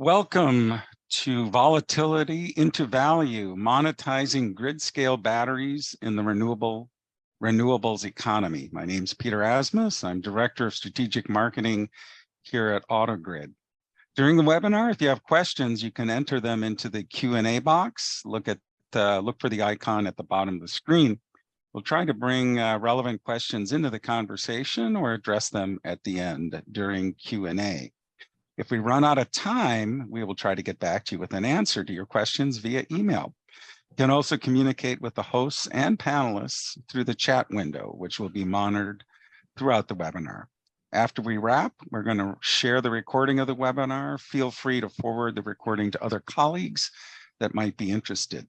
Welcome to Volatility into Value, Monetizing Grid-Scale Batteries in the Renewables Economy. My name is Peter Asmus. I'm Director of Strategic Marketing here at AutoGrid. During the webinar, if you have questions, you can enter them into the Q&A box. Look for the icon at the bottom of the screen. We'll try to bring relevant questions into the conversation or address them at the end during Q&A. If we run out of time, we will try to get back to you with an answer to your questions via email. You can also communicate with the hosts and panelists through the chat window, which will be monitored throughout the webinar. After we wrap, we're going to share the recording of the webinar. Feel free to forward the recording to other colleagues that might be interested.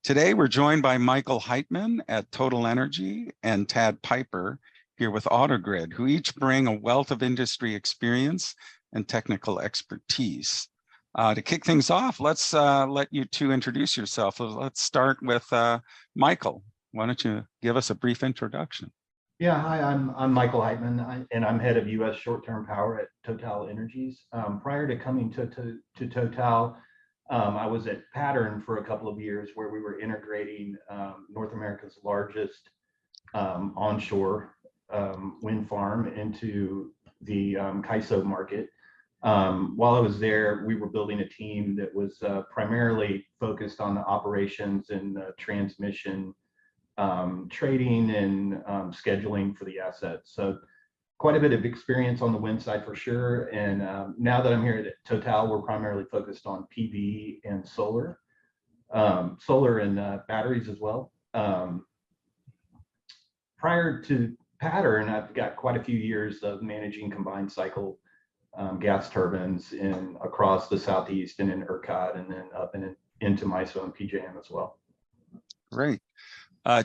Today, we're joined by Michael Heitman at Total Energy and Tad Piper here with AutoGrid, who each bring a wealth of industry experience and technical expertise. To kick things off, let's let you two introduce yourself. Let's start with Michael. Why don't you give us a brief introduction? Yeah, hi, I'm Michael Heitman, and I'm head of U.S. short-term power at Total Energies. Prior to coming to Total, I was at Pattern for a couple of years where we were integrating North America's largest onshore wind farm into the CAISO market. While I was there, we were building a team that was primarily focused on the operations and transmission, trading and scheduling for the assets. So quite a bit of experience on the wind side for sure. And now that I'm here at Total, we're primarily focused on PV and solar and batteries as well. Prior to Pattern, I've got quite a few years of managing combined cycle gas turbines across the Southeast and in ERCOT, and then up and into MISO and PJM as well. Great.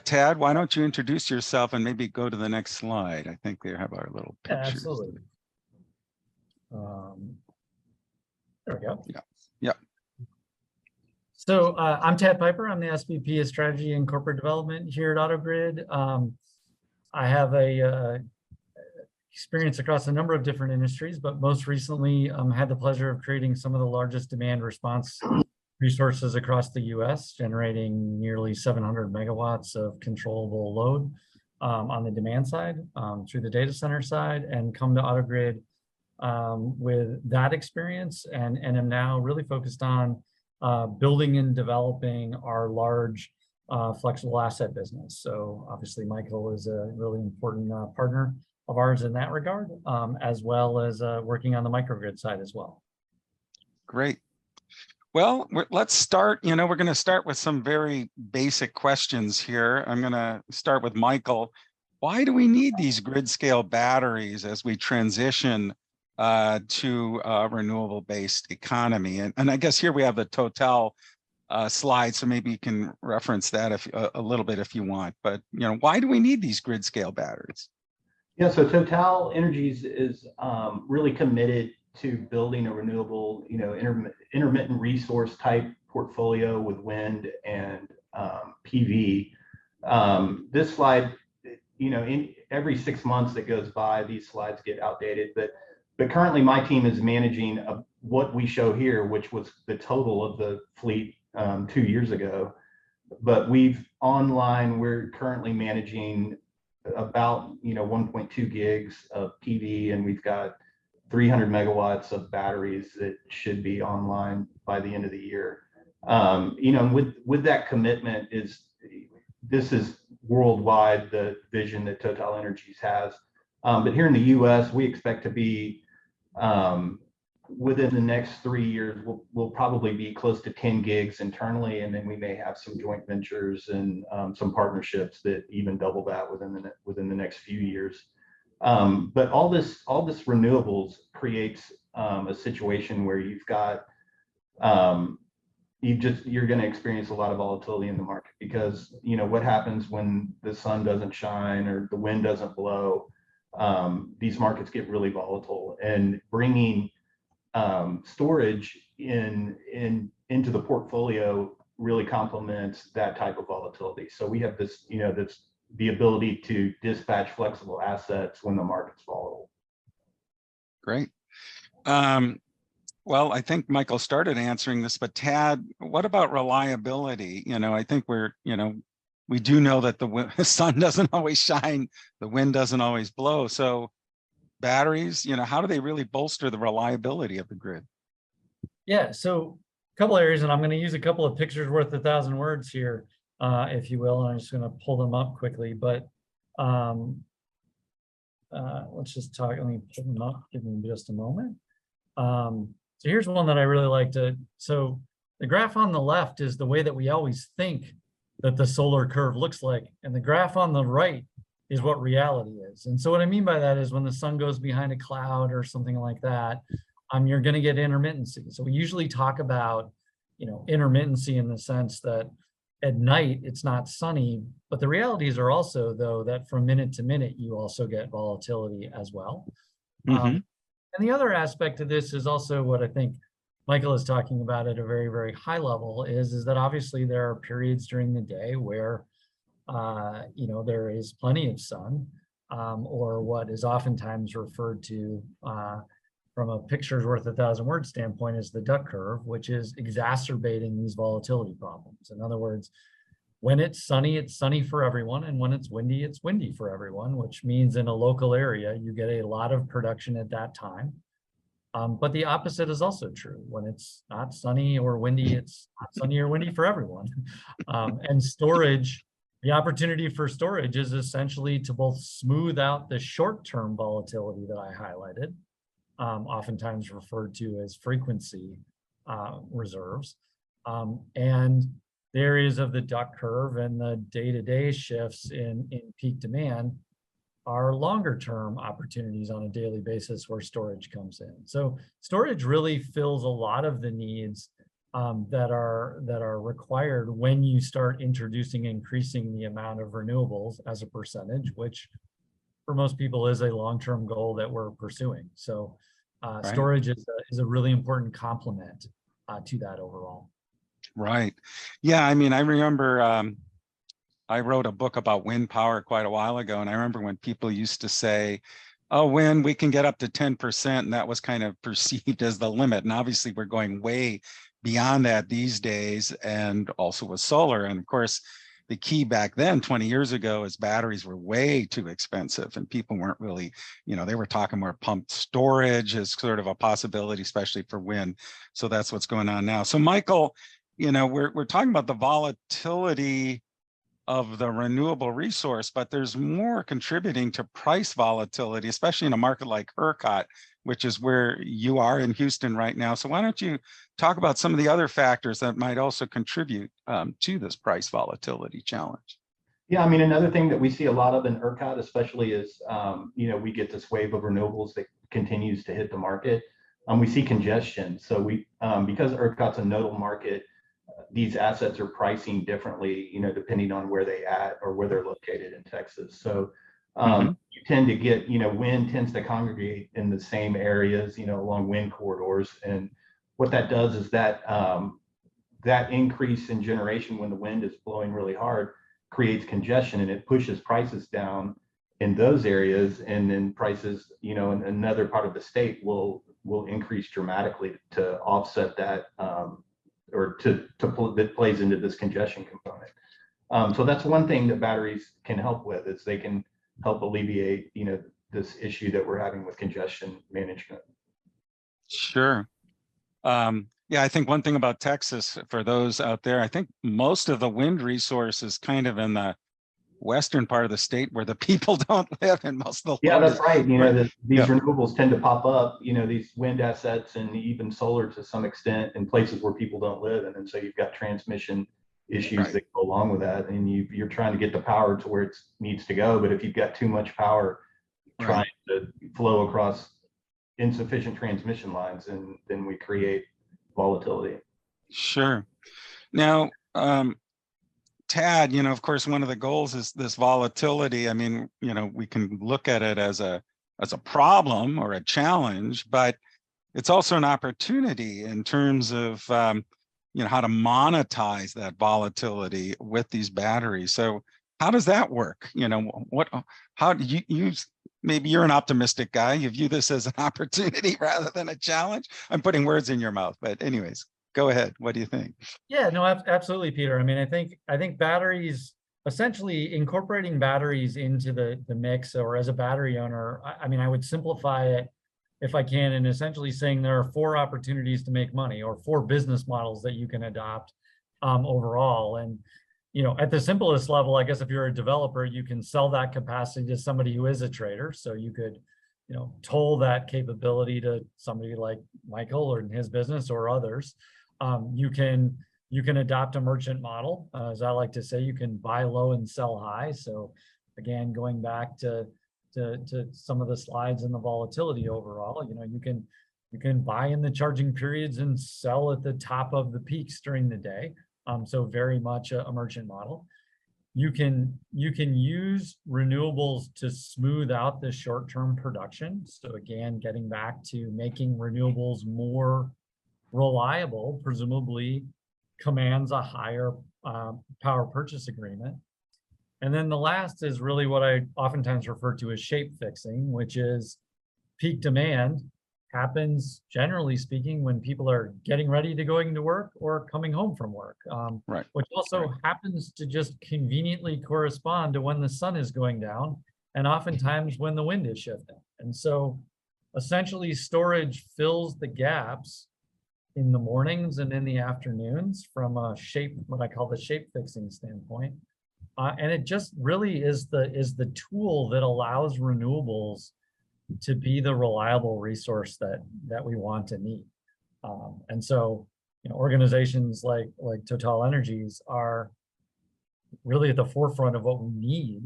Tad, why don't you introduce yourself and maybe go to the next slide? I think they have our little pictures. Yeah, absolutely. There we go. Yeah. So I'm Tad Piper. I'm the SVP of Strategy and Corporate Development here at AutoGrid. I have a experience across a number of different industries, but most recently had the pleasure of creating some of the largest demand response resources across the U.S., generating nearly 700 megawatts of controllable load on the demand side through the data center side, and come to AutoGrid with that experience, and am now really focused on building and developing our large flexible asset business. So obviously Michael is a really important partner of ours in that regard, as well as working on the microgrid side as well. Great. Well, let's start. We're going to start with some very basic questions here. I'm going to start with Michael. Why do we need these grid scale batteries as we transition to a renewable-based economy? And I guess here we have the Total slide, so maybe you can reference that a little bit if you want. But why do we need these grid scale batteries? Yeah, so Total Energies is really committed to building a renewable, intermittent resource type portfolio with wind and PV. This slide, in every 6 months that goes by, these slides get outdated. But currently, my team is managing what we show here, which was the total of the fleet 2 years ago. But we're currently managing about 1.2 gigs of PV, and we've got 300 megawatts of batteries that should be online by the end of the year. With that commitment this is worldwide, the vision that Total Energies has. But here in the U.S., we expect to be within the next 3 years, we'll probably be close to 10 gigs internally, and then we may have some joint ventures and some partnerships that even double that within the next few years. But all this renewables creates a situation where you've got you're going to experience a lot of volatility in the market, because what happens when the sun doesn't shine or the wind doesn't blow. These markets get really volatile, and bringing storage into the portfolio really complements that type of volatility. So we have this, the ability to dispatch flexible assets when the market's volatile. Great. Well, I think Michael started answering this, but Tad, what about reliability? I think we do know that the sun doesn't always shine, the wind doesn't always blow. So batteries, how do they really bolster the reliability of the grid? Yeah, so a couple areas, and I'm going to use a couple of pictures worth 1,000 words here, if you will. And I'm just going to pull them up quickly, but let's just talk. Let me pull them up. Give me just a moment. So here's one that I really like to. So the graph on the left is the way that we always think that the solar curve looks like, and the graph on the right is what reality is. And so what I mean by that is when the sun goes behind a cloud or something like that, you're going to get intermittency. So we usually talk about, intermittency in the sense that at night it's not sunny, but the realities are also, though, that from minute to minute you also get volatility as well. And the other aspect of this is also what I think Michael is talking about at a very, very high level is that obviously there are periods during the day where there is plenty of sun, or what is oftentimes referred to from a picture's worth 1,000 words standpoint is the duck curve, which is exacerbating these volatility problems. In other words, when it's sunny for everyone, and when it's windy for everyone, which means in a local area, you get a lot of production at that time. But the opposite is also true. When it's not sunny or windy, it's not sunny or windy for everyone. And storage, the opportunity for storage is essentially to both smooth out the short-term volatility that I highlighted, oftentimes referred to as frequency reserves, and the areas of the duck curve and the day-to-day shifts in peak demand are longer term opportunities on a daily basis where storage comes in. So storage really fills a lot of the needs that are required when you start increasing the amount of renewables as a percentage, which for most people is a long-term goal that we're pursuing. So storage is a really important complement to that overall. Right. Yeah, I mean, I remember I wrote a book about wind power quite a while ago, and I remember when people used to say, oh, wind, we can get up to 10%, and that was kind of perceived as the limit. And obviously we're going way beyond that these days, and also with solar. And of course, the key back then, 20 years ago, is batteries were way too expensive, and people weren't really, they were talking more pumped storage as sort of a possibility, especially for wind. So that's what's going on now. So Michael, we're talking about the volatility of the renewable resource, but there's more contributing to price volatility, especially in a market like ERCOT, which is where you are in Houston right now. So why don't you talk about some of the other factors that might also contribute to this price volatility challenge? Yeah, I mean, another thing that we see a lot of in ERCOT, especially is, we get this wave of renewables that continues to hit the market. We see congestion. So because ERCOT's a nodal market, these assets are pricing differently, depending on where they at or where they're located in Texas. So you tend to get, wind tends to congregate in the same areas, along wind corridors. And what that does is that that increase in generation when the wind is blowing really hard creates congestion, and it pushes prices down in those areas. And then prices, in another part of the state will increase dramatically to offset that, or that plays into this congestion component. So that's one thing that batteries can help with, is they can help alleviate, this issue that we're having with congestion management. Sure. Yeah, I think one thing about Texas, for those out there, I think most of the wind resource is kind of in the western part of the state where the people don't live, and most of the that's right. These renewables tend to pop up, these wind assets and even solar to some extent in places where people don't live. And then so you've got transmission issues that go along with that, and you're trying to get the power to where it needs to go. But if you've got too much power trying to flow across insufficient transmission lines, and then we create volatility. Sure. Now, Tad, of course, one of the goals is this volatility. I mean, we can look at it as a problem or a challenge, but it's also an opportunity in terms of how to monetize that volatility with these batteries. So how does that work? How do you maybe you're an optimistic guy. You view this as an opportunity rather than a challenge. I'm putting words in your mouth, but anyways, go ahead. What do you think? Yeah, no, absolutely, Peter. I mean, I think batteries, essentially incorporating batteries into the mix, or as a battery owner, I mean, I would simplify it if I can, and essentially saying there are 4 opportunities to make money, or 4 business models that you can adopt overall. And at the simplest level, I guess if you're a developer, you can sell that capacity to somebody who is a trader. So you could, toll that capability to somebody like Michael or in his business or others. You can adopt a merchant model. As I like to say, you can buy low and sell high. So again, going back to some of the slides in the volatility overall, you can buy in the charging periods and sell at the top of the peaks during the day. So very much a merchant model. You can use renewables to smooth out the short-term production. So again, getting back to making renewables more reliable, presumably commands a higher power purchase agreement. And then the last is really what I oftentimes refer to as shape fixing, which is peak demand happens, generally speaking, when people are getting ready to going to work or coming home from work, Right. which also happens to just conveniently correspond to when the sun is going down and oftentimes when the wind is shifting. And so essentially storage fills the gaps in the mornings and in the afternoons from a shape, what I call the shape fixing standpoint. And it just really is the tool that allows renewables to be the reliable resource that we want and need. And so, organizations like Total Energies are really at the forefront of what we need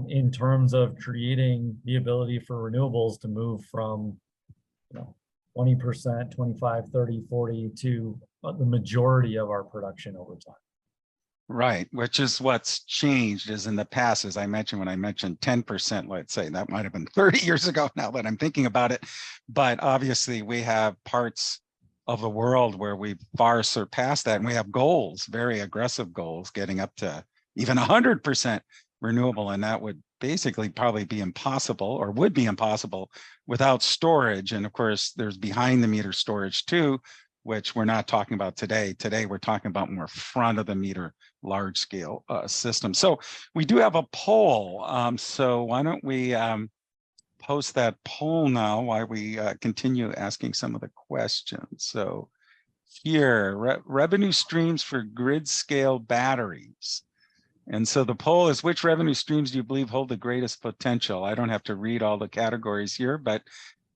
in terms of creating the ability for renewables to move from 20%, 25, 30, 40 to the majority of our production over time. Right, which is what's changed is in the past, as I mentioned, when I mentioned 10%, let's say that might have been 30 years ago now that I'm thinking about it. But obviously we have parts of the world where we've far surpassed that. And we have goals, very aggressive goals, getting up to even 100% renewable. And that would basically probably be impossible, or would be impossible, without storage. And of course, there's behind the meter storage too, which we're not talking about today. Today, we're talking about more front of the meter, large scale systems. So we do have a poll. So why don't we post that poll now while we continue asking some of the questions. So here, revenue streams for grid scale batteries. And so the poll is, which revenue streams do you believe hold the greatest potential? I don't have to read all the categories here, but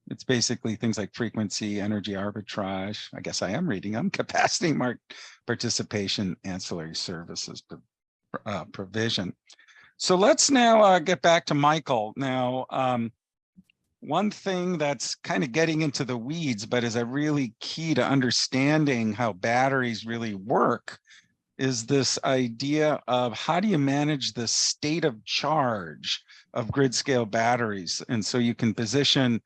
it's basically things like frequency, energy arbitrage. I guess I am reading them. Capacity market participation, ancillary services provision. So let's now get back to Michael. Now, one thing that's kind of getting into the weeds, but is a really key to understanding how batteries really work, is this idea of how do you manage the state of charge of grid scale batteries? And so you can position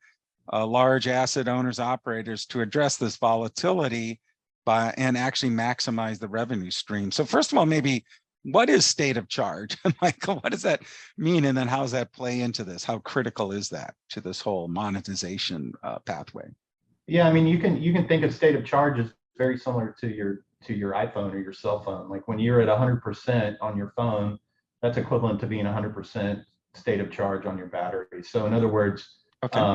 large asset owners, operators to address this volatility and actually maximize the revenue stream. So first of all, maybe what is state of charge? Michael, what does that mean? And then how does that play into this? How critical is that to this whole monetization pathway? Yeah, I mean, you can think of state of charge as very similar to your iPhone or your cell phone. Like when you're at 100% on your phone, that's equivalent to being 100% state of charge on your battery. So in other words, okay.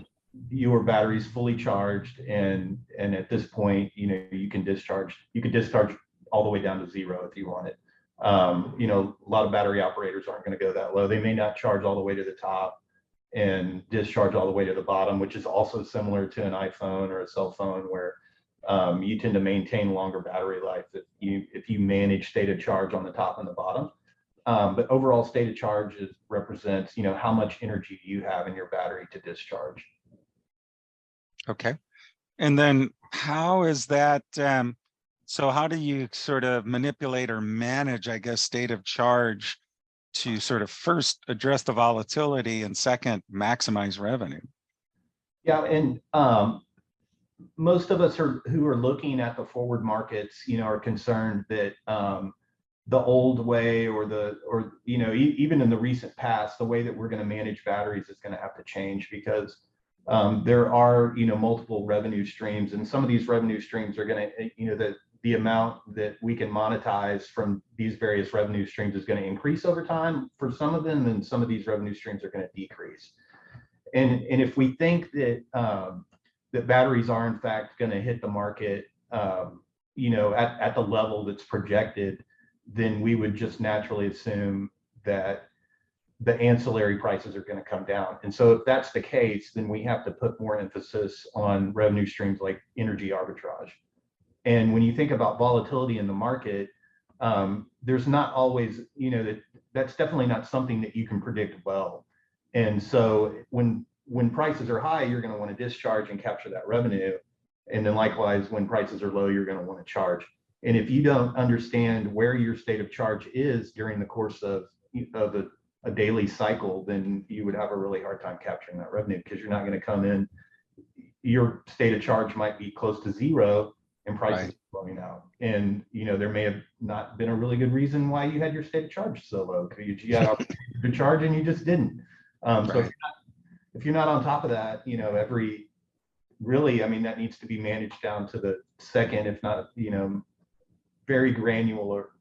Your battery's fully charged, and at this point, you can discharge all the way down to 0 if you want it. A lot of battery operators aren't going to go that low. They may not charge all the way to the top and discharge all the way to the bottom, which is also similar to an iPhone or a cell phone, where you tend to maintain longer battery life if you manage state of charge on the top and the bottom. But overall state of charge represents how much energy you have in your battery to discharge. Okay. And then how is that, so how do you sort of manipulate or manage, I guess, state of charge to sort of first address the volatility and second, maximize revenue? Yeah, and most of us who are looking at the forward markets, are concerned that the old way or even in the recent past, the way that we're going to manage batteries is going to have to change, because there are multiple revenue streams, and some of these revenue streams are going to the amount that we can monetize from these various revenue streams is going to increase over time for some of them, and some of these revenue streams are going to decrease. And if we think that that batteries are in fact going to hit the market at the level that's projected, then we would just naturally assume that the ancillary prices are going to come down. And so if that's the case, then we have to put more emphasis on revenue streams like energy arbitrage. And when you think about volatility in the market, there's not always, that's definitely not something that you can predict well. And so when prices are high, you're going to want to discharge and capture that revenue. And then likewise, when prices are low, you're going to want to charge. And if you don't understand where your state of charge is during the course of a daily cycle, then you would have a really hard time capturing that revenue, because you're not going to come in. Your state of charge might be close to zero and prices are blowing out. And there may have not been a really good reason why you had your state of charge so low, because you had to charge and you just didn't. So if you're not on top of that, that needs to be managed down to the second, if not, very granular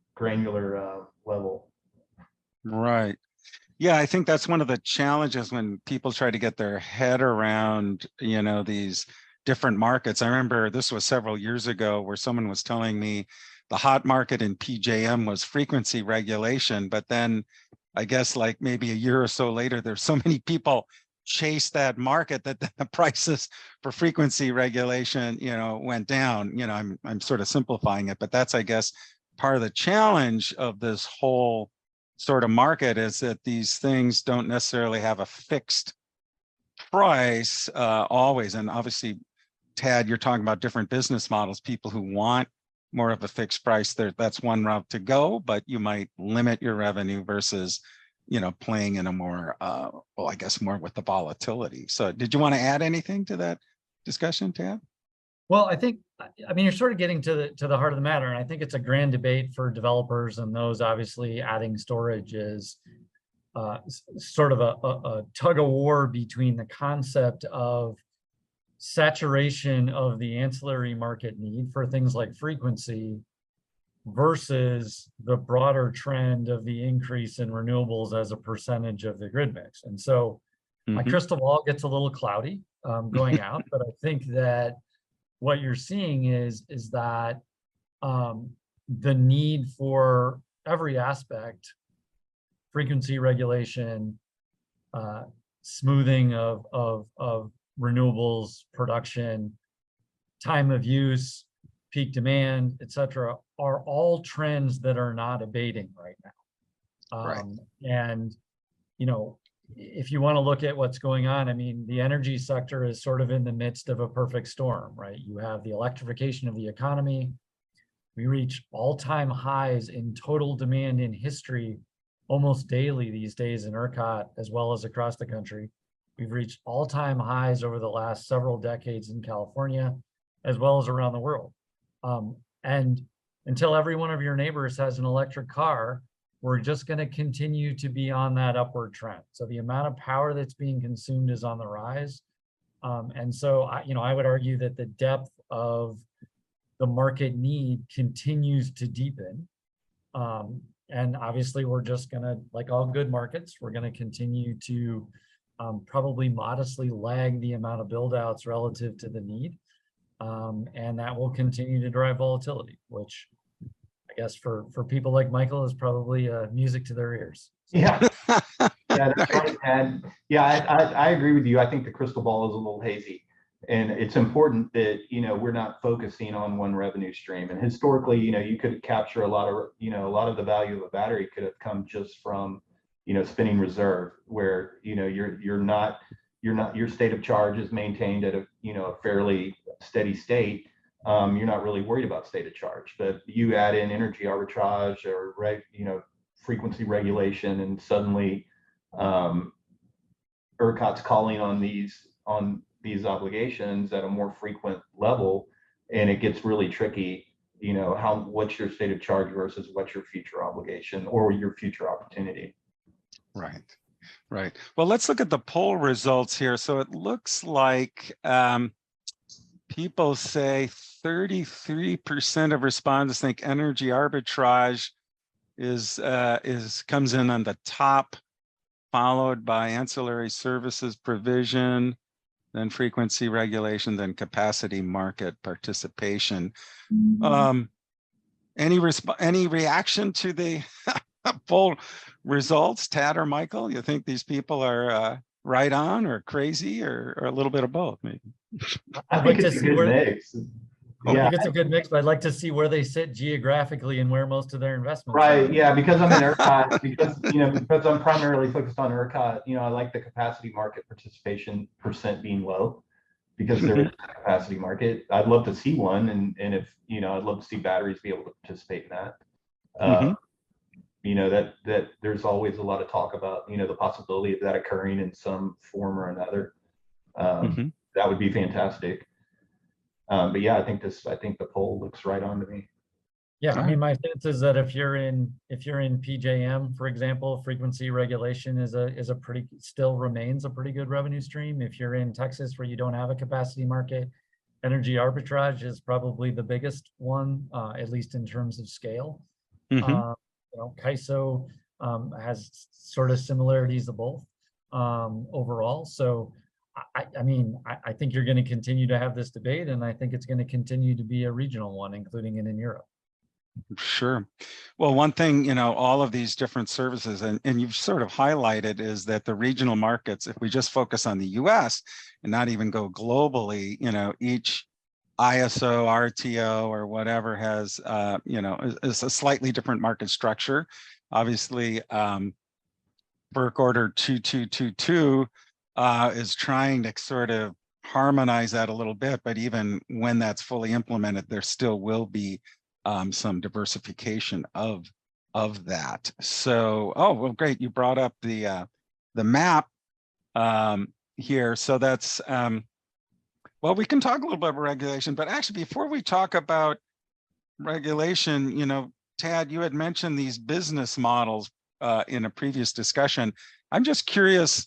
level. Right. Yeah, I think that's one of the challenges when people try to get their head around, these different markets. I remember this was several years ago where someone was telling me the hot market in PJM was frequency regulation, but then I guess like maybe a year or so later, there's so many people chase that market that the prices for frequency regulation, went down. I'm sort of simplifying it, but that's, I guess, part of the challenge of this whole sort of market, is that these things don't necessarily have a fixed price always. And obviously, Tad, you're talking about different business models, people who want more of a fixed price there. That's one route to go, but you might limit your revenue versus playing in a more, I guess more with the volatility. So did you want to add anything to that discussion, Tad? Well, I mean, you're sort of getting to the heart of the matter, and I think it's a grand debate for developers and those obviously adding storage is sort of a tug of war between the concept of saturation of the ancillary market need for things like frequency versus the broader trend of the increase in renewables as a percentage of the grid mix. And so my crystal ball gets a little cloudy going out, but I think that what you're seeing is that the need for every aspect, frequency regulation, smoothing of renewables production, time of use, peak demand, et cetera, are all trends that are not abating right now. And, if you want to look at what's going on, I mean, the energy sector is sort of in the midst of a perfect storm, right? You have the electrification of the economy. We reach all-time highs in total demand in history almost daily these days in ERCOT, as well as across the country. We've reached all-time highs over the last several decades in California, as well as around the world. And until every one of your neighbors has an electric car, we're just going to continue to be on that upward trend. So the amount of power that's being consumed is on the rise. And so, I would argue that the depth of the market need continues to deepen. And obviously, we're just going to, like all good markets, we're going to continue to probably modestly lag the amount of build outs relative to the need. And that will continue to drive volatility, which I guess for people like Michael is probably music to their ears. Yeah, that's right. And yeah, I agree with you. I think the crystal ball is a little hazy, and it's important that we're not focusing on one revenue stream. And historically, you could capture a lot of the value of a battery could have come just from spinning reserve, where your state of charge is maintained at a fairly steady state. You're not really worried about state of charge, but you add in energy arbitrage or frequency regulation, and suddenly ERCOT's calling on these obligations at a more frequent level, and it gets really tricky. you know, what's your state of charge versus what's your future obligation or your future opportunity. Right. Right. Well, let's look at the poll results here. So it looks like people say 33% of respondents think energy arbitrage comes in on the top, followed by ancillary services provision, then frequency regulation, then capacity market participation. Any reaction to the poll results, Tad or Michael? You think these people are right on, or crazy, or a little bit of both, maybe? I think it's a good mix. I think it's a good mix, but I'd like to see where they sit geographically and where most of their investments right are. Yeah, because I'm in ERCOT, because I'm primarily focused on ERCOT, I like the capacity market participation percent being low, because there is a capacity market. I'd love to see one, and if I'd love to see batteries be able to participate in that. That there's always a lot of talk about the possibility of that occurring in some form or another. That would be fantastic. But yeah, I think the poll looks right on to me. Yeah, I mean, my sense is that if you're in PJM, for example, frequency regulation still remains a pretty good revenue stream. If you're in Texas, where you don't have a capacity market, energy arbitrage is probably the biggest one, at least in terms of scale. CAISO has sort of similarities of both overall. So I think you're going to continue to have this debate, and I think it's going to continue to be a regional one, including it in Europe. Sure. Well, one thing, all of these different services, and you've sort of highlighted, is that the regional markets, if we just focus on the US and not even go globally, each ISO, RTO, or whatever has, is a slightly different market structure. Obviously, FERC Order 2222 is trying to sort of harmonize that a little bit, but even when that's fully implemented, there still will be some diversification of that. So, well, great. You brought up the map here. So that's, well, we can talk a little bit about regulation, but actually before we talk about regulation, Tad, you had mentioned these business models in a previous discussion. I'm just curious,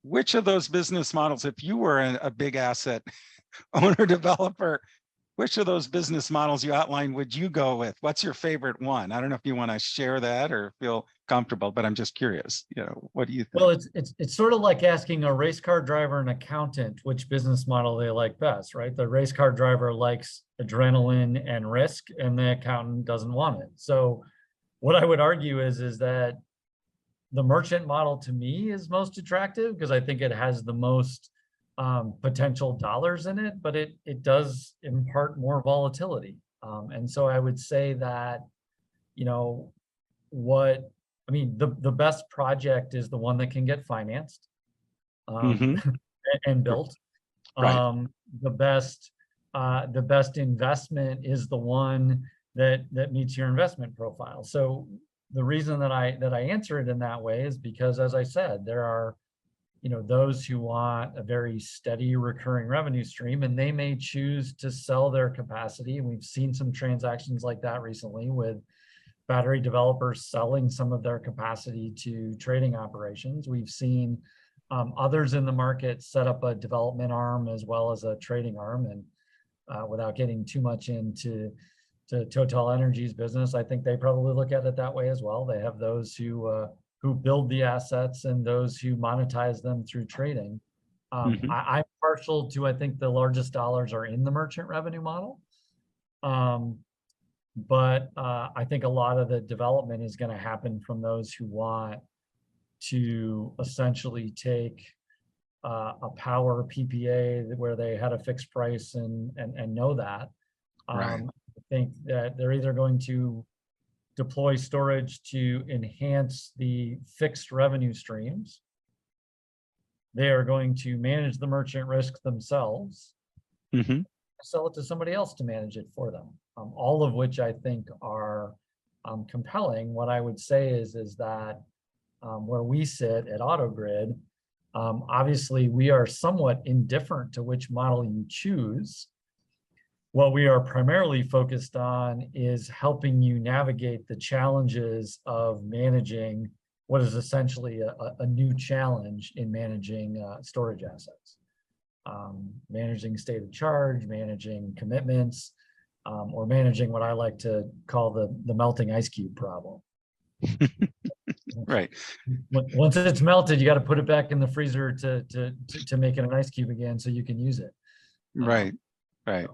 which of those business models, if you were a big asset owner developer, which of those business models you outlined would you go with? What's your favorite one? I don't know if you want to share that or feel comfortable, but I'm just curious. What do you think? Well, it's sort of like asking a race car driver and accountant which business model they like best, right? The race car driver likes adrenaline and risk, and the accountant doesn't want it. So what I would argue is that the merchant model to me is most attractive, because I think it has the most potential dollars in it, but it does impart more volatility. And so I would say that, the best project is the one that can get financed and built. Right. The best investment is the one that meets your investment profile. So the reason that I answer it in that way is because, as I said, there are those who want a very steady recurring revenue stream, and they may choose to sell their capacity. And we've seen some transactions like that recently, with battery developers selling some of their capacity to trading operations. We've seen others in the market set up a development arm as well as a trading arm. And without getting too much into Total Energy's business, I think they probably look at it that way as well. They have those who build the assets and those who monetize them through trading. I'm partial to, I think the largest dollars are in the merchant revenue model. But I think a lot of the development is going to happen from those who want to essentially take a power PPA where they had a fixed price and know that. Right. I think that they're either going to deploy storage to enhance the fixed revenue streams. They are going to manage the merchant risk themselves, sell it to somebody else to manage it for them. All of which I think are compelling. What I would say is that where we sit at AutoGrid, obviously we are somewhat indifferent to which model you choose. what we are primarily focused on is helping you navigate the challenges of managing what is essentially a new challenge in managing storage assets. Managing state of charge, managing commitments, or managing what I like to call the melting ice cube problem. Right. Once it's melted, you got to put it back in the freezer to make it an ice cube again so you can use it. Right. Right.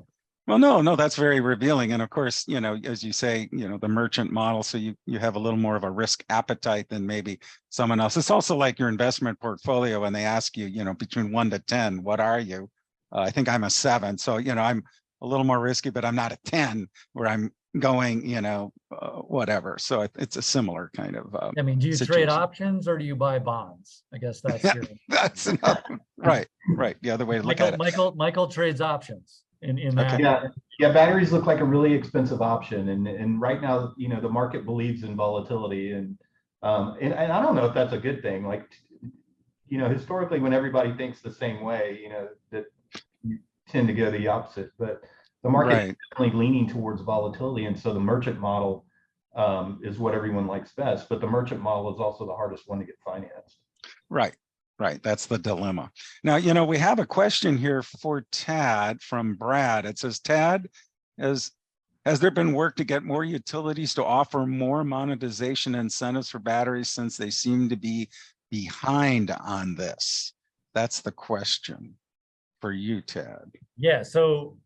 Well, no, that's very revealing. And of course, as you say, the merchant model, so you have a little more of a risk appetite than maybe someone else. It's also like your investment portfolio, and they ask you, between 1 to 10, what are you? I think I'm a 7. So, I'm a little more risky, but I'm not a 10 where I'm going, whatever. So it's a similar kind of I mean, do you situation. trade options or do you buy bonds? I guess that's your that's right. The other way to look at it. Michael trades options in that. Okay. Yeah, batteries look like a really expensive option, and right now, the market believes in volatility, and I don't know if that's a good thing. Like, historically, when everybody thinks the same way, that you tend to go the opposite. But the market is definitely leaning towards volatility, and so the merchant model is what everyone likes best. But the merchant model is also the hardest one to get financed. Right. That's the dilemma. Now, we have a question here for Tad from Brad. It says, Tad, has there been work to get more utilities to offer more monetization incentives for batteries, since they seem to be behind on this? That's the question for you, Tad. Yeah, so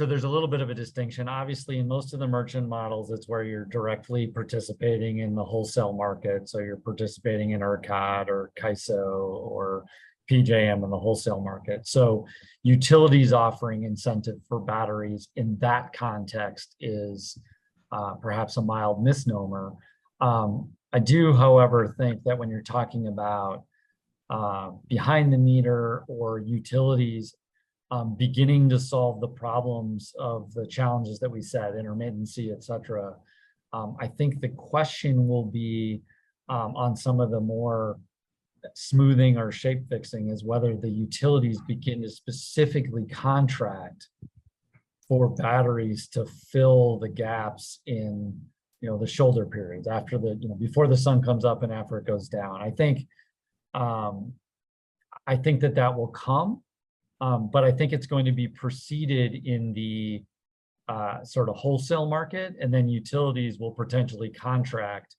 there's a little bit of a distinction. Obviously, in most of the merchant models, it's where you're directly participating in the wholesale market. So you're participating in ERCOT or CAISO or PJM in the wholesale market. So utilities offering incentive for batteries in that context is perhaps a mild misnomer. I do, however, think that when you're talking about behind the meter or utilities beginning to solve the problems of the challenges that we said, intermittency, et cetera, I think the question will be on some of the more smoothing or shape fixing is whether the utilities begin to specifically contract for batteries to fill the gaps in the shoulder periods after before the sun comes up and after it goes down. I think that will come. But I think it's going to be preceded in the sort of wholesale market, and then utilities will potentially contract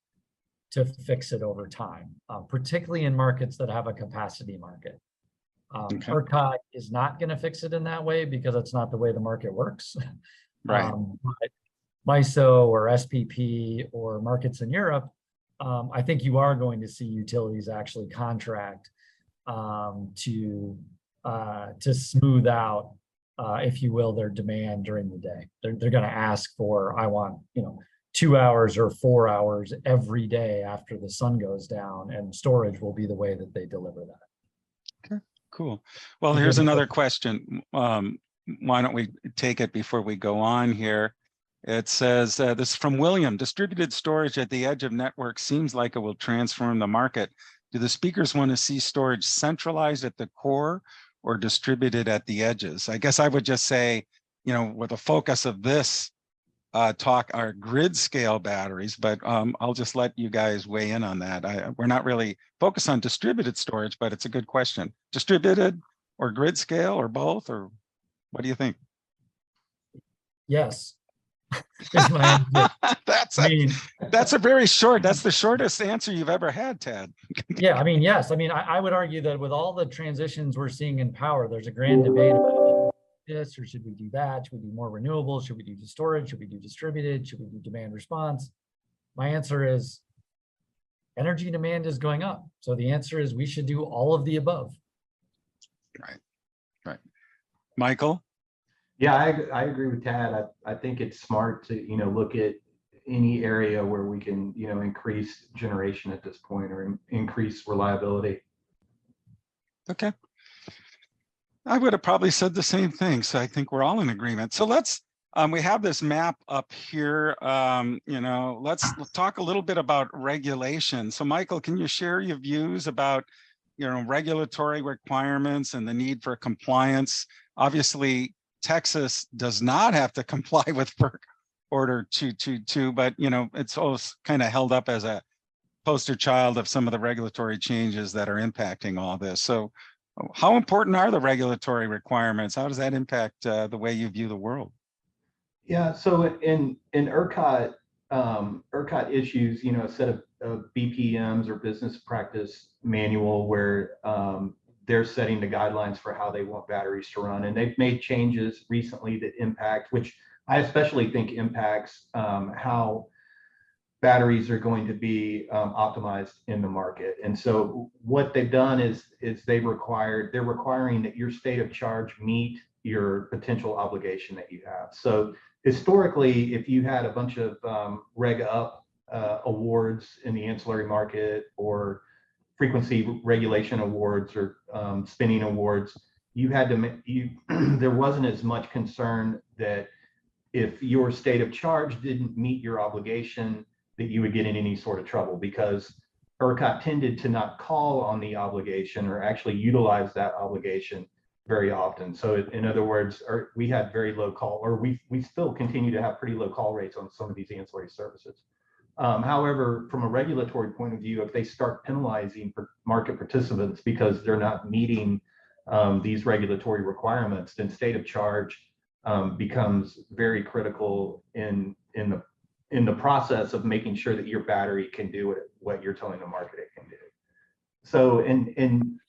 to fix it over time, particularly in markets that have a capacity market. ERCOT is not going to fix it in that way because it's not the way the market works. Right. But MISO or SPP or markets in Europe, I think you are going to see utilities actually contract to smooth out, if you will, their demand during the day. They're going to ask for, I want, 2 hours or 4 hours every day after the sun goes down, and storage will be the way that they deliver that. Okay, cool. Well, here's another question. Why don't we take it before we go on here? It says, this is from William, distributed storage at the edge of network seems like it will transform the market. Do the speakers want to see storage centralized at the core or distributed at the edges? I guess I would just say, with the focus of this talk are grid scale batteries, but I'll just let you guys weigh in on that. We're not really focused on distributed storage, but it's a good question. Distributed or grid scale or both, or what do you think? Yes. Is my answer. That's a very short, that's the shortest answer you've ever had, Tad. Yeah, yes. I would argue that with all the transitions we're seeing in power, there's a grand debate about this, or should we do that? Should we do more renewables? Should we do storage? Should we do distributed? Should we do demand response? My answer is energy demand is going up. So the answer is we should do all of the above. Right. Michael? Yeah, I agree with Tad. I think it's smart to, look at any area where we can, increase generation at this point or increase reliability. Okay. I would have probably said the same thing. So I think we're all in agreement. So let's, we have this map up here. Let's talk a little bit about regulation. So Michael, can you share your views about, regulatory requirements and the need for compliance? Obviously, Texas does not have to comply with FERC Order 222, but it's always kind of held up as a poster child of some of the regulatory changes that are impacting all this. So how important are the regulatory requirements? How does that impact the way you view the world? Yeah, so in ERCOT, ERCOT issues, a set of BPMs or business practice manual where they're setting the guidelines for how they want batteries to run. And they've made changes recently that impact, which I especially think impacts how batteries are going to be optimized in the market. And so what they've done is they're requiring that your state of charge meet your potential obligation that you have. So historically, if you had a bunch of reg up awards in the ancillary market or frequency regulation awards or spinning awards, you had to there wasn't as much concern that if your state of charge didn't meet your obligation, that you would get in any sort of trouble, because ERCOT tended to not call on the obligation or actually utilize that obligation very often. So in other words, we had very low call, or we still continue to have pretty low call rates on some of these ancillary services. However, from a regulatory point of view, if they start penalizing market participants because they're not meeting these regulatory requirements, then state of charge becomes very critical in the process of making sure that your battery can do what you're telling the market it can do. So in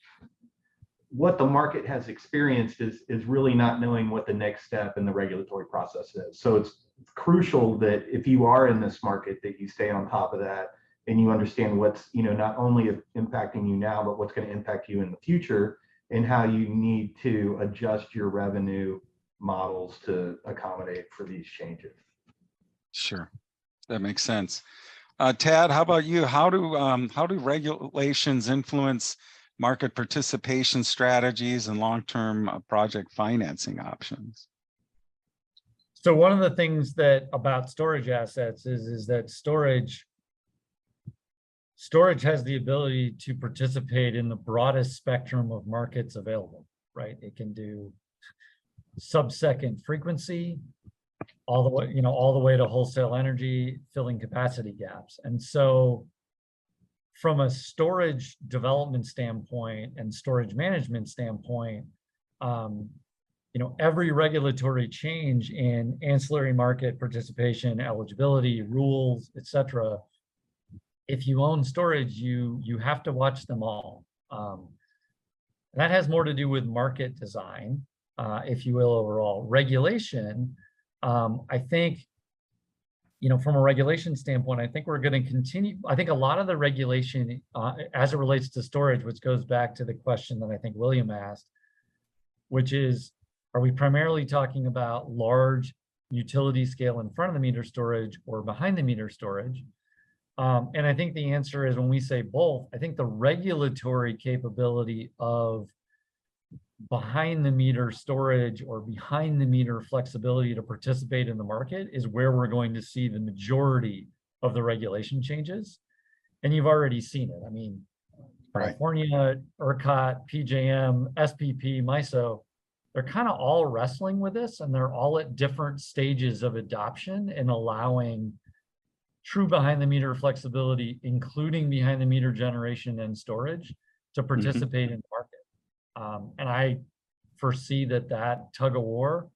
what the market has experienced is really not knowing what the next step in the regulatory process is. So it's crucial that if you are in this market, that you stay on top of that and you understand what's not only impacting you now, but what's going to impact you in the future, and how you need to adjust your revenue models to accommodate for these changes. Sure, that makes sense. Tad, how about you? How do regulations influence market participation strategies and long-term project financing options? So one of the things about storage assets is that storage has the ability to participate in the broadest spectrum of markets available, right? It can do sub-second frequency, all the way to wholesale energy, filling capacity gaps. And so from a storage development standpoint and storage management standpoint, every regulatory change in ancillary market participation, eligibility, rules, etc., if you own storage, you have to watch them all. That has more to do with market design, if you will, overall. Regulation, I think, from a regulation standpoint, I think we're going to continue. I think a lot of the regulation as it relates to storage, which goes back to the question that I think William asked, which is, are we primarily talking about large utility scale in front of the meter storage or behind the meter storage? And I think the answer is, when we say both, I think the regulatory capability of behind the meter storage or behind the meter flexibility to participate in the market is where we're going to see the majority of the regulation changes. And you've already seen it. I mean, right. California, ERCOT, PJM, SPP, MISO, they're kind of all wrestling with this, and they're all at different stages of adoption and allowing true behind the meter flexibility, including behind the meter generation and storage, to participate in the market. And I foresee that tug of war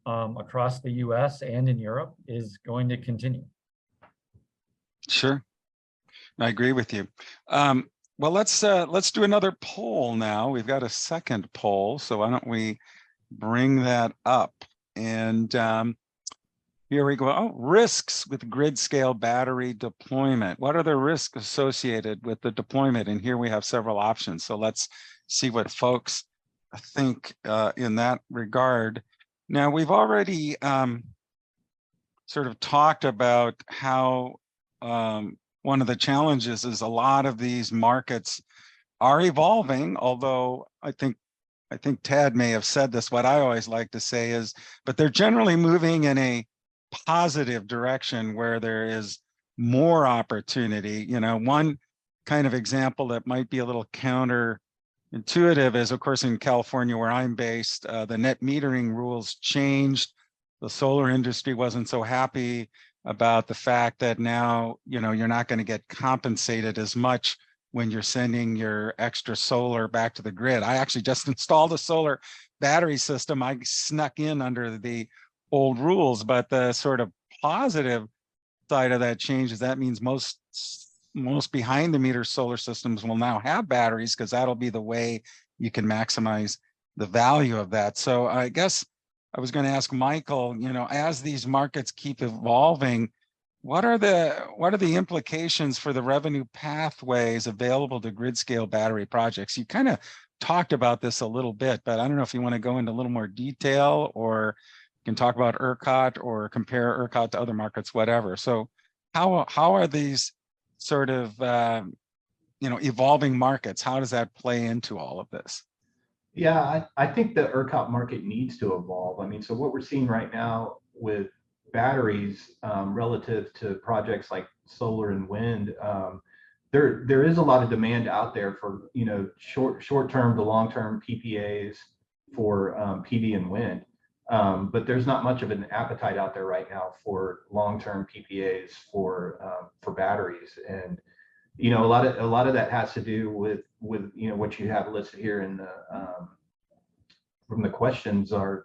across the US and in Europe is going to continue. Sure, I agree with you. Well, let's do another poll now. We've got a second poll, so why don't we bring that up? And here we go. Oh, risks with grid scale battery deployment. What are the risks associated with the deployment? And here we have several options. So let's see what folks think in that regard. Now, we've already sort of talked about how one of the challenges is a lot of these markets are evolving, although I think Tad may have said this. What I always like to say is, but they're generally moving in a positive direction where there is more opportunity. One kind of example that might be a little intuitive is, of course, in California, where I'm based, the net metering rules changed. The solar industry wasn't so happy about the fact that now, you're not going to get compensated as much when you're sending your extra solar back to the grid. I actually just installed a solar battery system. I snuck in under the old rules, but the sort of positive side of that change is that means most behind the meter solar systems will now have batteries, because that'll be the way you can maximize the value of that. So I guess I was going to ask Michael, as these markets keep evolving, what are the implications for the revenue pathways available to grid scale battery projects? You kind of talked about this a little bit, but I don't know if you want to go into a little more detail, or you can talk about ERCOT or compare ERCOT to other markets, whatever. So how are these sort of evolving markets? How does that play into all of this? Yeah, I think the ERCOT market needs to evolve. I mean, so what we're seeing right now with batteries relative to projects like solar and wind, there is a lot of demand out there for short-term to long-term PPAs for PV and wind, but there's not much of an appetite out there right now for long-term PPAs for batteries. And a lot of that has to do with what you have listed here in the from the questions are,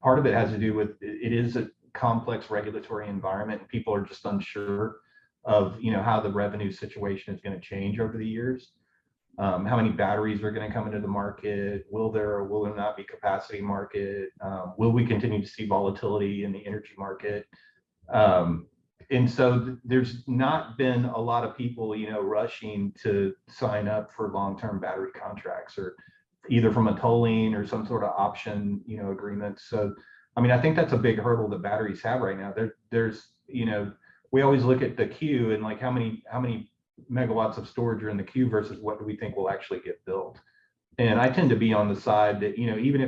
part of it has to do with, it is a complex regulatory environment, and people are just unsure of how the revenue situation is going to change over the years. How many batteries are going to come into the market? Will there or will there not be capacity market? Will we continue to see volatility in the energy market? And so there's not been a lot of people, rushing to sign up for long-term battery contracts, or either from a tolling or some sort of option, agreement. So, I mean, I think that's a big hurdle that batteries have right now. There's, we always look at the queue and like how many megawatts of storage are in the queue versus what do we think will actually get built. And I tend to be on the side that, even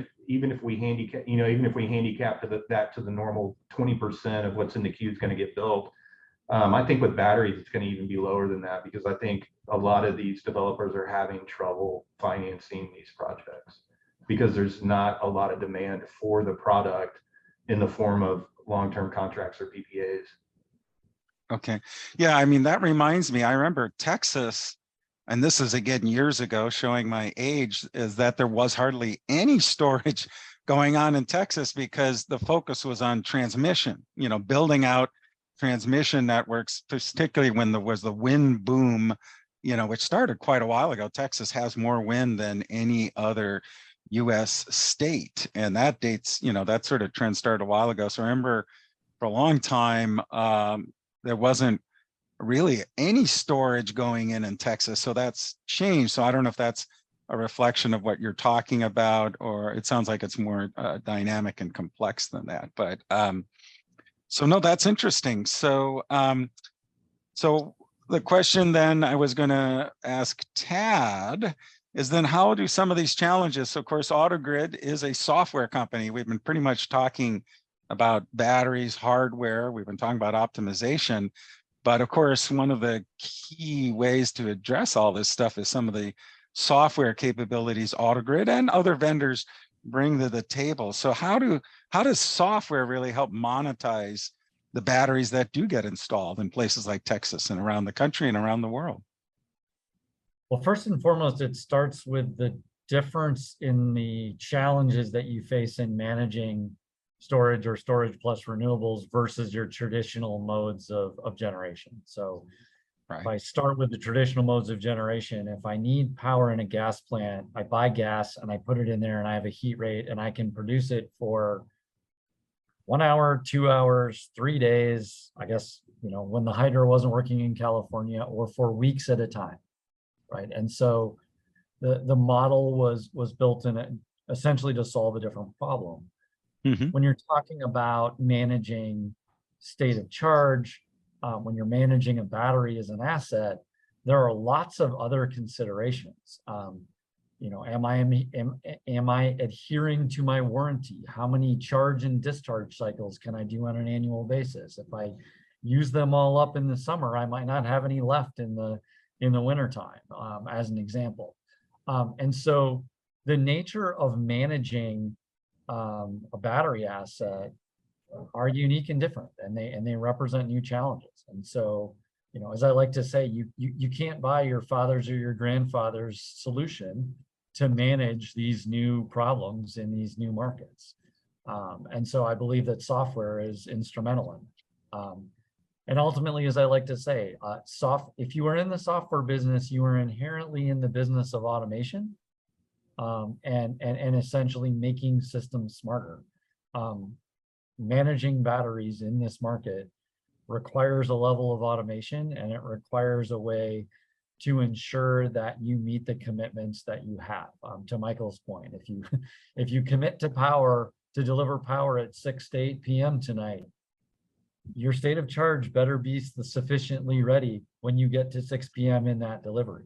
if we handicap that to the normal 20% of what's in the queue is going to get built, I think with batteries, it's going to even be lower than that, because I think a lot of these developers are having trouble financing these projects because there's not a lot of demand for the product in the form of long-term contracts or PPAs. Okay. Yeah, I mean, that reminds me, I remember Texas, and this is again years ago, showing my age, is that there was hardly any storage going on in Texas because the focus was on transmission, building out transmission networks, particularly when there was the wind boom, which started quite a while ago. Texas has more wind than any other US state. And that dates, that sort of trend started a while ago. So I remember for a long time, there wasn't really any storage going in Texas. So that's changed. So I don't know if that's a reflection of what you're talking about, or it sounds like it's more dynamic and complex than that. But so no, that's interesting. So so the question then I was going to ask Tad is then how do some of these challenges? So of course, AutoGrid is a software company. We've been pretty much talking about batteries, hardware. We've been talking about optimization. But of course, one of the key ways to address all this stuff is some of the software capabilities AutoGrid and other vendors bring to the table. So how does software really help monetize the batteries that do get installed in places like Texas and around the country and around the world? Well, first and foremost, it starts with the difference in the challenges that you face in managing storage or storage plus renewables versus your traditional modes of generation. So if I start with the traditional modes of generation, if I need power in a gas plant, I buy gas and I put it in there and I have a heat rate and I can produce it for 1 hour, 2 hours, 3 days, I guess, when the hydro wasn't working in California, or for weeks at a time, right? And so the model was built in essentially to solve a different problem. Mm-hmm. When you're talking about managing state of charge, when you're managing a battery as an asset, there are lots of other considerations. Am I adhering to my warranty? How many charge and discharge cycles can I do on an annual basis? If I use them all up in the summer, I might not have any left in the wintertime, as an example. And so the nature of managing a battery asset are unique and different, and they represent new challenges. And so, you know, as I like to say, you can't buy your father's or your grandfather's solution to manage these new problems in these new markets. And so I believe that software is instrumental in it. And ultimately, as I like to say, if you are in the software business, you are inherently in the business of automation, and essentially making systems smarter. Managing batteries in this market requires a level of automation, and it requires a way to ensure that you meet the commitments that you have. To Michael's point, if you commit to deliver power at 6 to 8 p.m. tonight, your state of charge better be sufficiently ready when you get to 6 p.m. in that delivery.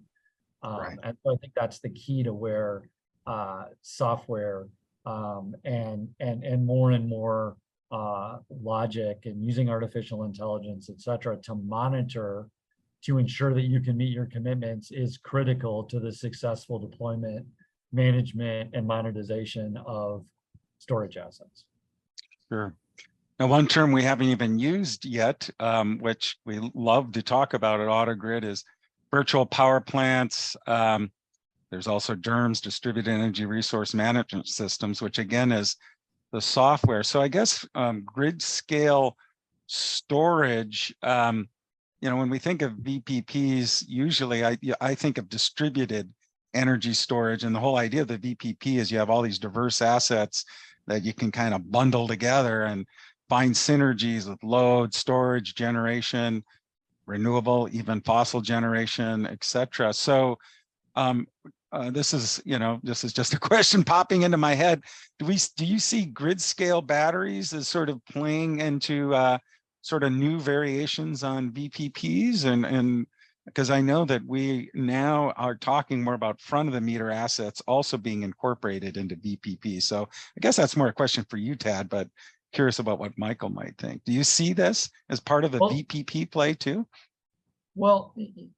Right. And so I think that's the key to where software and more logic and using artificial intelligence, et cetera, to monitor, to ensure that you can meet your commitments is critical to the successful deployment, management, and monetization of storage assets. Sure. Now, one term we haven't even used yet, which we love to talk about at AutoGrid, is virtual power plants. There's also DERMS, distributed energy resource management systems, which again is the software. So I guess grid scale storage, you know, when we think of VPPs, usually I think of distributed energy storage, and the whole idea of the VPP is you have all these diverse assets that you can kind of bundle together and find synergies with load, storage, generation, renewable, even fossil generation, et cetera. So this is just a question popping into my head. Do you see grid scale batteries as sort of playing into sort of new variations on VPPs? And because I know that we now are talking more about front of the meter assets also being incorporated into VPP. So I guess that's more a question for you, Tad, but curious about what Michael might think. Do you see this as part of a VPP play too? Well, I'm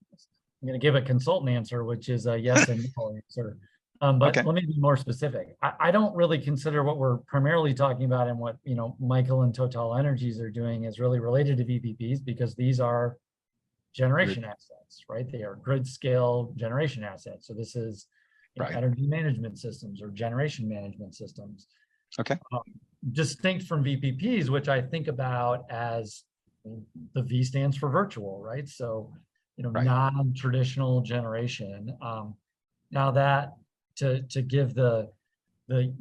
going to give a consultant answer, which is a yes and no answer. But let me be more specific. I don't really consider what we're primarily talking about and what, you know, Michael and Total Energies are doing is really related to VPPs, because these are generation assets, right? They are grid scale generation assets. So this is energy management systems or generation management systems. Okay. Distinct from VPPs, which I think about as the V stands for virtual, right? So, you know, non-traditional generation. Now that to give the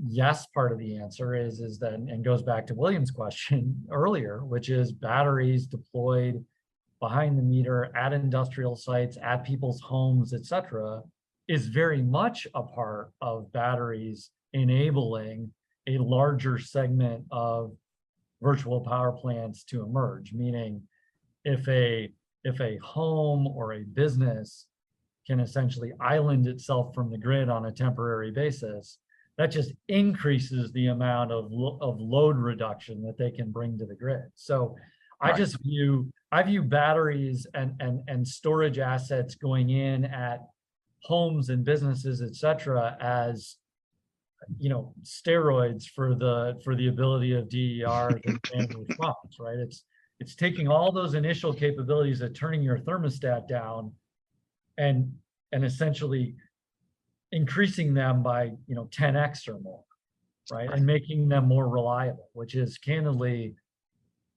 yes part of the answer is that, and goes back to William's question earlier, which is batteries deployed behind the meter at industrial sites, at people's homes, et cetera, is very much a part of batteries enabling a larger segment of virtual power plants to emerge. Meaning if a home or a business can essentially island itself from the grid on a temporary basis, that just increases the amount of load reduction that they can bring to the grid. So I view batteries and storage assets going in at homes and businesses, et cetera, as, you know, steroids for the ability of DER to manage response, right? It's taking all those initial capabilities of turning your thermostat down and essentially increasing them by, you know, 10x or more, right? And making them more reliable, which is candidly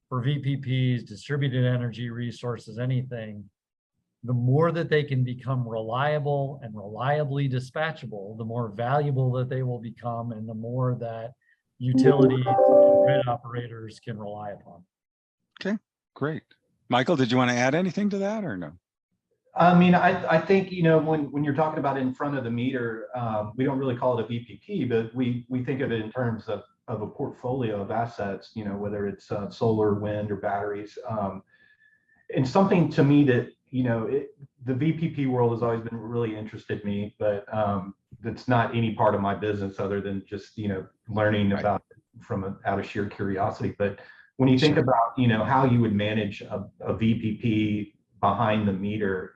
for VPPs, distributed energy resources, anything, the more that they can become reliable and reliably dispatchable, the more valuable that they will become, and the more that utilities and grid operators can rely upon. Okay, great. Michael, did you want to add anything to that or no? I mean, I think, you know, when you're talking about in front of the meter, we don't really call it a VPP, but we think of it in terms of a portfolio of assets, you know, whether it's solar, wind, or batteries. And something to me that, you know, the VPP world has always been really interested me, but that's not any part of my business other than just, you know, learning about it out of sheer curiosity. But when you think about, you know, how you would manage a VPP behind the meter,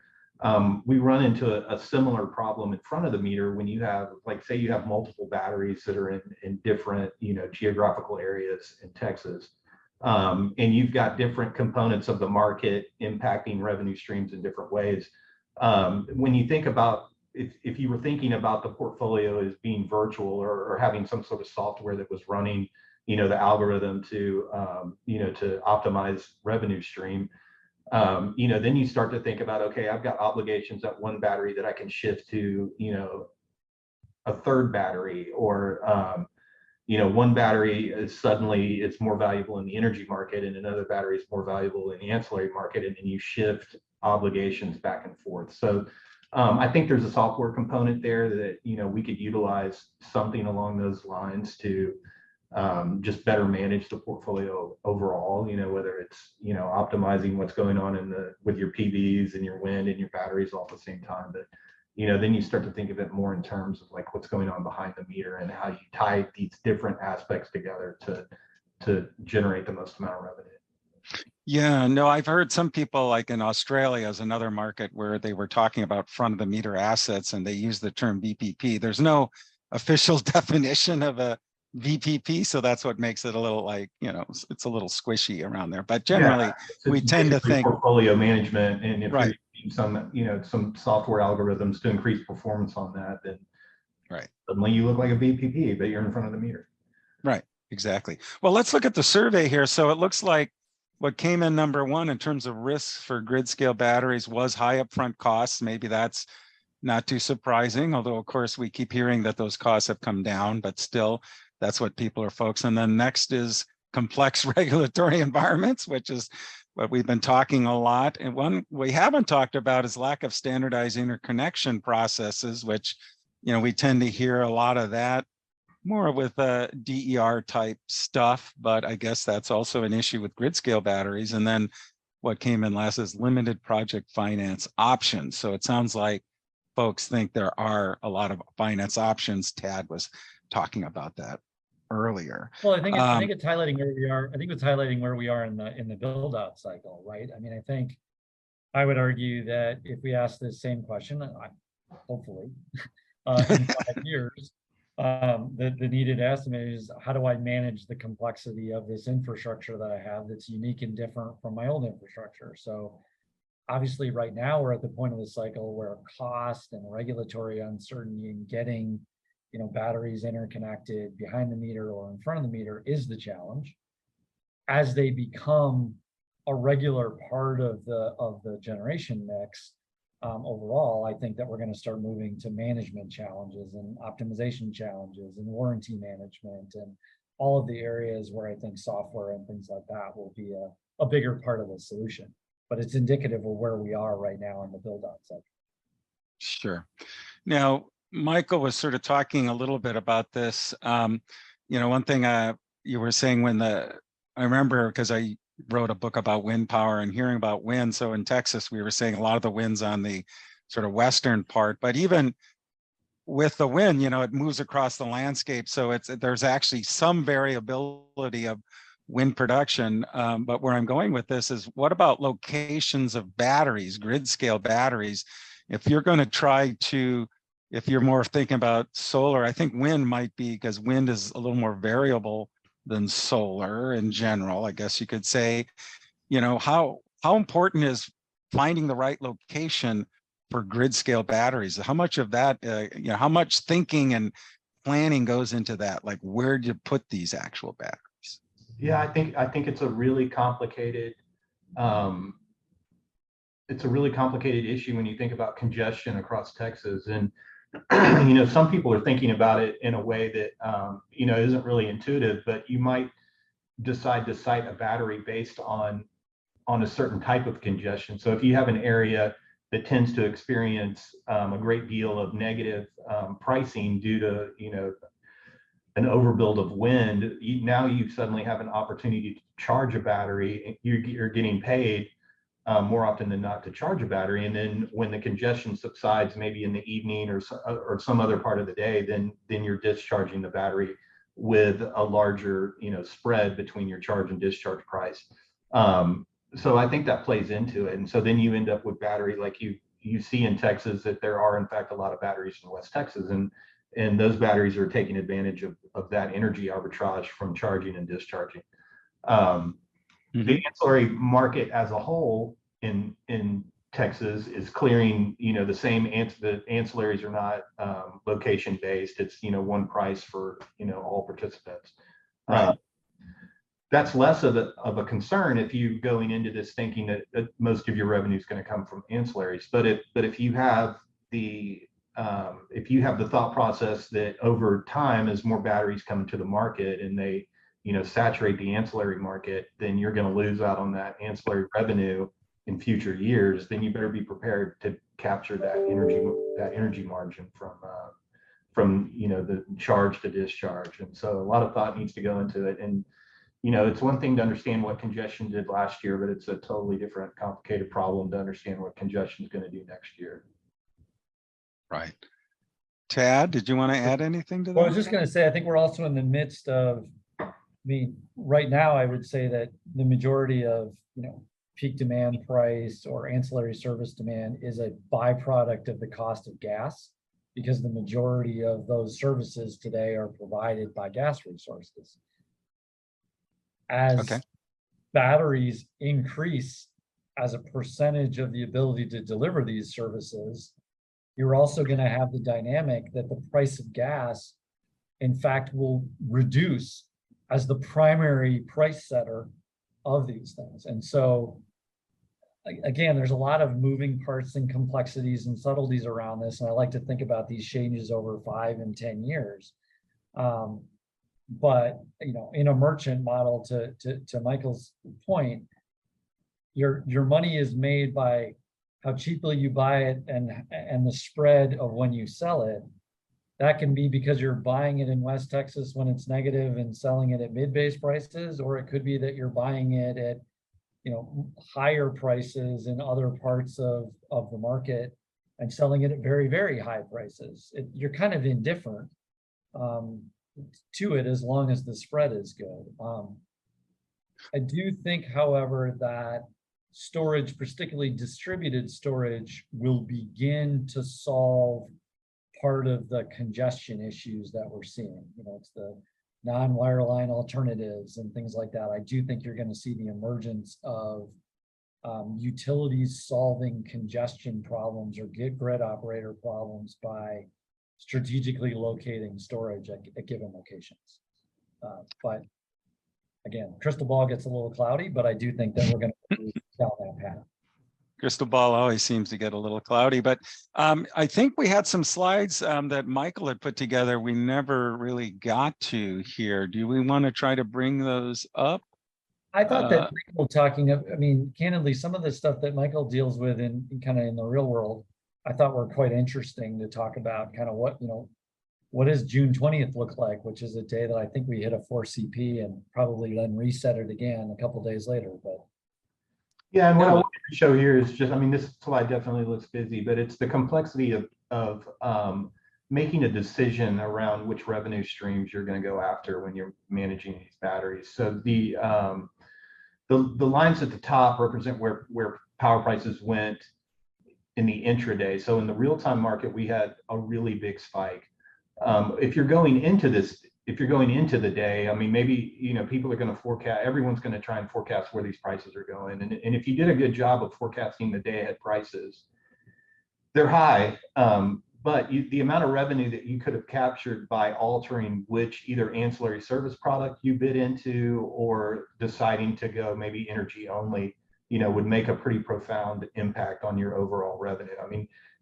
We run into a similar problem in front of the meter when you have, like, say you have multiple batteries that are in different, geographical areas in Texas. And you've got different components of the market impacting revenue streams in different ways. When you think about, if you were thinking about the portfolio as being virtual or having some sort of software that was running, the algorithm to, to optimize revenue stream, then you start to think about, okay, I've got obligations at one battery that I can shift to, a third battery, or, one battery is suddenly it's more valuable in the energy market and another battery is more valuable in the ancillary market, and then you shift obligations back and forth. So I think there's a software component there that, we could utilize something along those lines to just better manage the portfolio overall, whether it's, optimizing what's going on with your PVs and your wind and your batteries all at the same time. But, then you start to think of it more in terms of like what's going on behind the meter and how you tie these different aspects together to generate the most amount of revenue. Yeah, no, I've heard some people, like in Australia as another market, where they were talking about front of the meter assets and they use the term VPP. There's no official definition of a VPP, so that's what makes it a little like, it's a little squishy around there. But generally, we tend to think portfolio management, and if right. you're using some software algorithms to increase performance on that, then right, suddenly you look like a VPP, but you're in front of the meter. Right, exactly. Well, let's look at the survey here. So it looks like what came in number one in terms of risks for grid scale batteries was high upfront costs. Maybe that's not too surprising, although of course we keep hearing that those costs have come down, but still that's what people are focused on. Then next is complex regulatory environments, which is what we've been talking a lot. And one we haven't talked about is lack of standardized interconnection processes, which, we tend to hear a lot of that more with DER type stuff, but I guess that's also an issue with grid scale batteries. And then what came in last is limited project finance options. So it sounds like folks think there are a lot of finance options. Tad was talking about that earlier. Well, I think it's highlighting where we are. I think it's highlighting where we are in the build out cycle, right? I mean, I think I would argue that if we ask the same question, hopefully in 5 years, the needed estimate is, how do I manage the complexity of this infrastructure that I have that's unique and different from my old infrastructure? So obviously right now we're at the point of the cycle where cost and regulatory uncertainty in getting batteries interconnected behind the meter or in front of the meter is the challenge. As they become a regular part of the generation mix, overall, I think that we're going to start moving to management challenges and optimization challenges and warranty management and all of the areas where I think software and things like that will be a bigger part of the solution. But it's indicative of where we are right now in the build-out cycle. Sure. Now, Michael was sort of talking a little bit about this. One thing you were saying I remember because I wrote a book about wind power and hearing about wind. So in Texas, we were saying a lot of the wind's on the sort of western part, but even with the wind, it moves across the landscape. So there's actually some variability of wind production. But where I'm going with this is, what about locations of batteries, grid scale batteries? If you're going to try to, if you're more thinking about solar, I think wind might be, because wind is a little more variable than solar in general, I guess you could say. How important is finding the right location for grid scale batteries? How much of that, how much thinking and planning goes into that? Like, where do you put these actual batteries? Yeah, I think it's a really complicated issue when you think about congestion across Texas. And some people are thinking about it in a way that isn't really intuitive, but you might decide to site a battery based on a certain type of congestion. So if you have an area that tends to experience a great deal of negative pricing due to an overbuild of wind, now you suddenly have an opportunity to charge a battery. You're getting paid more often than not to charge a battery, and then when the congestion subsides, maybe in the evening or some other part of the day, then you're discharging the battery with a larger spread between your charge and discharge price. So I think that plays into it, and so then you end up with battery, like you you see in Texas that there are in fact a lot of batteries in West Texas, and those batteries are taking advantage of that energy arbitrage from charging and discharging. The ancillary market as a whole in Texas is clearing, the same the ancillaries are not location based. It's, one price for, all participants. Right. That's less of a concern if you going into this thinking that most of your revenue is going to come from ancillaries. But if you have the thought process that over time, as more batteries come into the market and they, saturate the ancillary market, then you're going to lose out on that ancillary revenue in future years. Then you better be prepared to capture that energy margin from the charge to discharge. And so a lot of thought needs to go into it. And it's one thing to understand what congestion did last year, but it's a totally different, complicated problem to understand what congestion is going to do next year. Right. Tad, did you want to add anything to that? Well, I was just going to say, I think we're also in the midst of, right now, I would say that the majority of, peak demand price or ancillary service demand is a byproduct of the cost of gas, because the majority of those services today are provided by gas resources. As batteries increase as a percentage of the ability to deliver these services, you're also going to have the dynamic that the price of gas, in fact, will reduce as the primary price setter of these things. And so, again, there's a lot of moving parts and complexities and subtleties around this. And I like to think about these changes over 5 and 10 years. But, in a merchant model, to Michael's point, your money is made by how cheaply you buy it and the spread of when you sell it. That can be because you're buying it in West Texas when it's negative and selling it at mid-base prices, or it could be that you're buying it at, higher prices in other parts of the market and selling it at very, very high prices. You're kind of indifferent to it as long as the spread is good. I do think, however, that storage, particularly distributed storage, will begin to solve part of the congestion issues that we're seeing. It's the non-wireline alternatives and things like that. I do think you're going to see the emergence of utilities solving congestion problems or grid operator problems by strategically locating storage at given locations. But again, crystal ball gets a little cloudy, but I do think that we're going to move down that path. Crystal ball always seems to get a little cloudy, but I think we had some slides that Michael had put together we never really got to here. Do we want to try to bring those up? I thought that Michael candidly, some of the stuff that Michael deals with in the real world, I thought were quite interesting to talk about. Kind of what does June 20th look like, which is a day that I think we hit a 4 CP and probably then reset it again a couple days later. But yeah, and what I wanted to show here is just, this slide definitely looks busy, but it's the complexity of making a decision around which revenue streams you're going to go after when you're managing these batteries. So the lines at the top represent where power prices went in the intraday. So in the real-time market, we had a really big spike. If you're going into the day, maybe, people are going to forecast, everyone's going to try and forecast where these prices are going. And if you did a good job of forecasting the day ahead prices, they're high, but the amount of revenue that you could have captured by altering which either ancillary service product you bid into or deciding to go maybe energy only, would make a pretty profound impact on your overall revenue.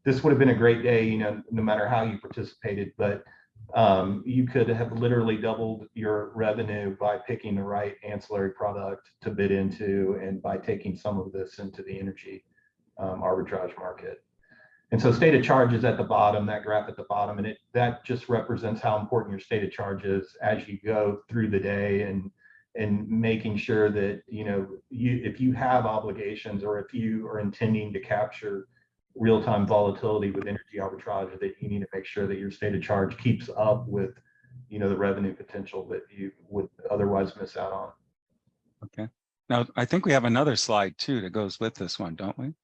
This would have been a great day, no matter how you participated, but you could have literally doubled your revenue by picking the right ancillary product to bid into and by taking some of this into the energy arbitrage market. And so state of charge is at the bottom, that graph at the bottom, and that just represents how important your state of charge is as you go through the day and making sure that, if you have obligations or if you are intending to capture real-time volatility with energy arbitrage, that you need to make sure that your state of charge keeps up with, the revenue potential that you would otherwise miss out on. Okay. Now, I think we have another slide too that goes with this one, don't we?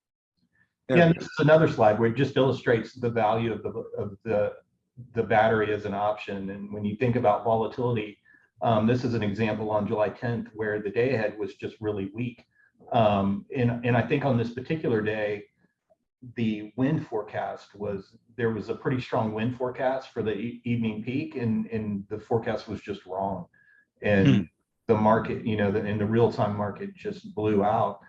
Yeah, this is another slide where it just illustrates the value of the battery as an option. And when you think about volatility, this is an example on July 10th where the day ahead was just really weak. And I think on this particular day, the wind forecast there was a pretty strong wind forecast for the evening peak, and the forecast was just wrong. And the market, you know, in the real-time market just blew out.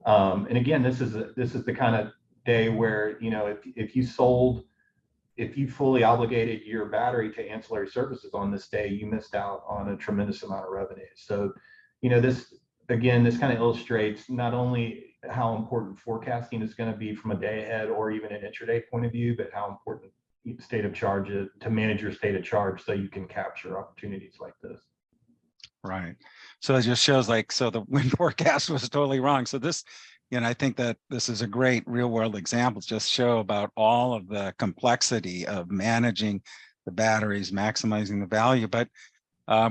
And again, this is the kind of day where, you know, if you fully obligated your battery to ancillary services on this day, you missed out on a tremendous amount of revenue. So, you know, this kind of illustrates not only how important forecasting is going to be from a day ahead or even an intraday point of view, but how important state of charge is to manage your state of charge so you can capture opportunities like this. Right. So it just shows like, so the wind forecast was totally wrong. So this, you know, I think that this is a great real world example, just show about all of the complexity of managing the batteries, maximizing the value. But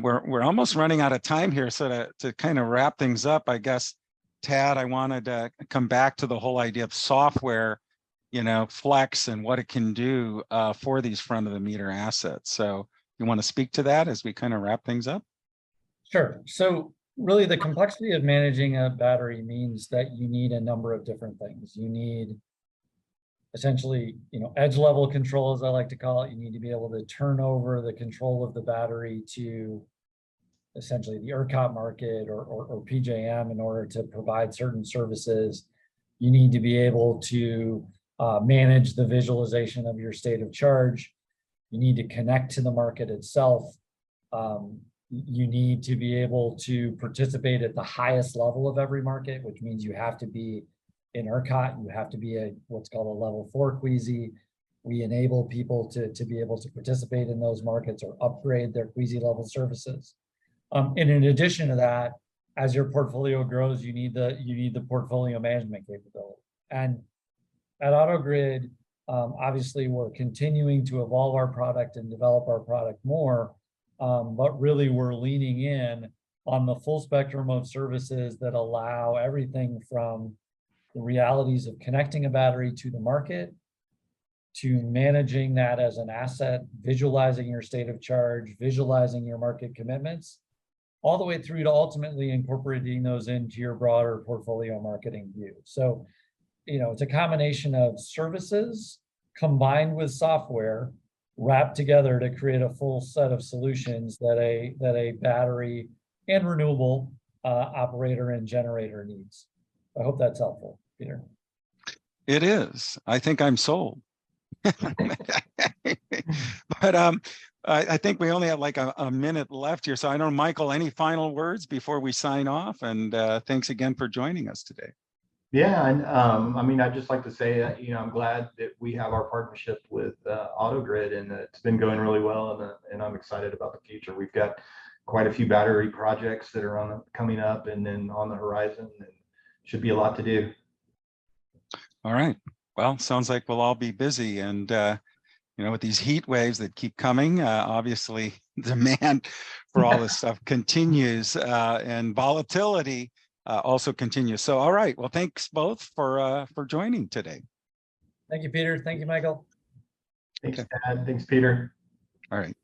we're almost running out of time here. So to kind of wrap things up, I guess, Tad, I wanted to come back to the whole idea of software, you know, Flex and what it can do for these front of the meter assets. So you want to speak to that as we kind of wrap things up? Sure. So really the complexity of managing a battery means that you need a number of different things. You need essentially, you know, edge level control, as I like to call it. You need to be able to turn over the control of the battery to essentially the ERCOT market or PJM in order to provide certain services. You need to be able to manage the visualization of your state of charge. You need to connect to the market itself. You need to be able to participate at the highest level of every market, which means you have to be in ERCOT, you have to be what's called a level 4 queasy. We enable people to be able to participate in those markets or upgrade their queasy level services. And in addition to that, as your portfolio grows, you need the portfolio management capability. And at AutoGrid, obviously we're continuing to evolve our product and develop our product more. But really we're leaning in on the full spectrum of services that allow everything from the realities of connecting a battery to the market, to managing that as an asset, visualizing your state of charge, visualizing your market commitments, all the way through to ultimately incorporating those into your broader portfolio marketing view. So, you know, it's a combination of services combined with software wrapped together to create a full set of solutions that a battery and renewable operator and generator needs. I hope that's helpful, Peter. It is. I think I'm sold. But I think we only have like a minute left here. So I don't know, Michael, any final words before we sign off? And thanks again for joining us today. Yeah, and I mean, I'd just like to say, you know, I'm glad that we have our partnership with AutoGrid, and it's been going really well, and I'm excited about the future. We've got quite a few battery projects that are coming up and then on the horizon, and should be a lot to do. All right. Well, sounds like we'll all be busy, and you know, with these heat waves that keep coming, obviously demand for all this stuff continues, and volatility also continues. So, all right. Well, thanks both for joining today. Thank you, Peter. Thank you, Michael. Thanks, Dad. Thanks, Peter. All right.